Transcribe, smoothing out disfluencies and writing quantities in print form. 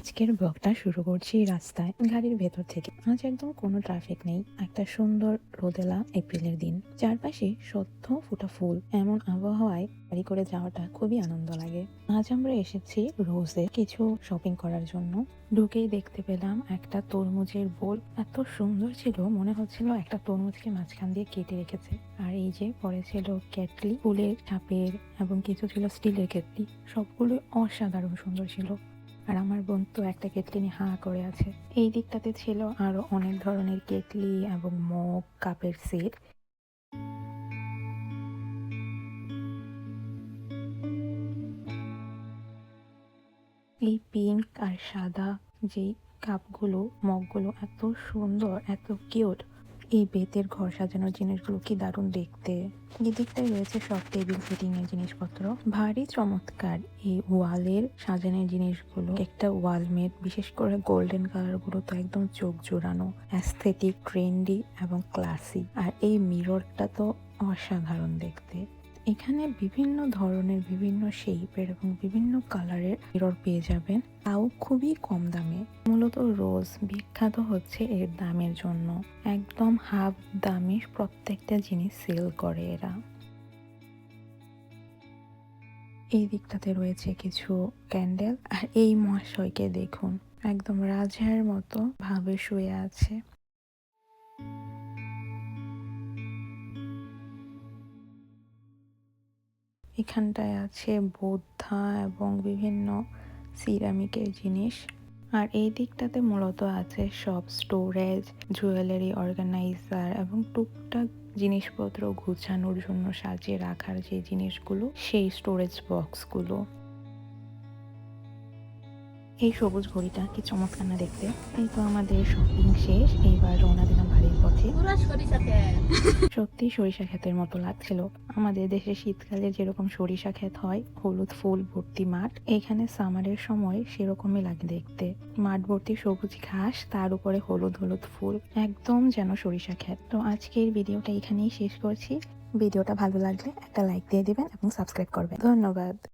আজকের ব্লগটা শুরু করছি রাস্তায়, গাড়ির ভেতর থেকে। আজ একদম কোনো ট্রাফিক নেই, একটা সুন্দর রোদেলা এপ্রিলের দিন, চারপাশে সদ্য ফুটা ফুল। এমন আবহাওয়ায় গাড়ি করে যাওয়াটা খুবই আনন্দ লাগে। আজ আমরা এসেছি রোজে কিছু শপিং করার জন্য। ঢুকেই দেখতে পেলাম একটা তরমুজের বোল, এত সুন্দর ছিল, মনে হচ্ছিল একটা তরমুজকে মাঝখান দিয়ে কেটে রেখেছে। আর এই যে পরে ছিল কেটলি, ফুলের ছাপের, এবং কিছু ছিল স্টিলের কেটলি। সবগুলো অসাধারণ সুন্দর ছিল। আর আমার বোন তো একটা কেটলি নিয়ে হাঁ করে আছে। এই দিকটাতে ছিল আরো অনেক ধরনের কেটলি এবং মগ, কাপের সেট। এই পিঙ্ক আর সাদা যে কাপগুলো, মগগুলো এত সুন্দর, এত কিউট। এই বেতের ঘর সাজানোর জিনিসগুলো কি দারুণ দেখতে। এই দিকটায় রয়েছে সব টেবিল সেটিং এর জিনিসপত্র, ভারী চমৎকার। এই ওয়ালের সাজানোর জিনিসগুলো, একটা ওয়ালমেট, বিশেষ করে গোল্ডেন কালার গুলো তো একদম চোখ জোড়ানো, অ্যাস্থেটিক, ট্রেন্ডি এবং ক্লাসি। আর এই মিররটা তো অসাধারণ দেখতে। এখানে বিভিন্ন ধরনের, বিভিন্ন শেপের এবং বিভিন্ন কালারের মিরর পেয়ে যাবেন, তাও খুবই কম দামে। মূলত রোজ বিখ্যাত হচ্ছে এর দামের জন্য। একদম হাফ দামে প্রত্যেকটা জিনিস সেল করে এরা। এই দিকটাতে রয়েছে কিছু ক্যান্ডেল। আর এই মহাশয়কে দেখুন, একদম রাজার মতো ভাবে শুয়ে আছে। এখানটায় আছে বুদ্ধা এবং বিভিন্ন সিরামিকের জিনিস। আর এই দিকটাতে মূলত আছে সব স্টোরেজ, জুয়েলারি, অর্গানাইজার এবং টুকটাক জিনিসপত্র গুছানোর জন্য সাজিয়ে রাখার যে জিনিসগুলো, সেই স্টোরেজ বক্সগুলো। এই সবুজ ঘড়িটা কি চমৎকার না দেখতে। এই তো আমাদের শপিং শেষ, এইবার রওনা দিলাম বাড়ির পথে। সত্যি সরিষা ক্ষেতের মতো লাগছিল। আমাদের দেশে শীতকালে যেরকম সরিষা ক্ষেত হয়, হলুদ ফুল ভর্তি মাঠ, এখানে সামারের সময় সেরকমই লাগে দেখতে। মাঠ ভর্তি সবুজ ঘাস, তার উপরে হলুদ হলুদ ফুল, একদম যেন সরিষা ক্ষেত। তো আজকের ভিডিওটা এখানেই শেষ করছি। ভিডিওটা ভালো লাগলে একটা লাইক দিয়ে দিবেন এবং সাবস্ক্রাইব করবেন। ধন্যবাদ।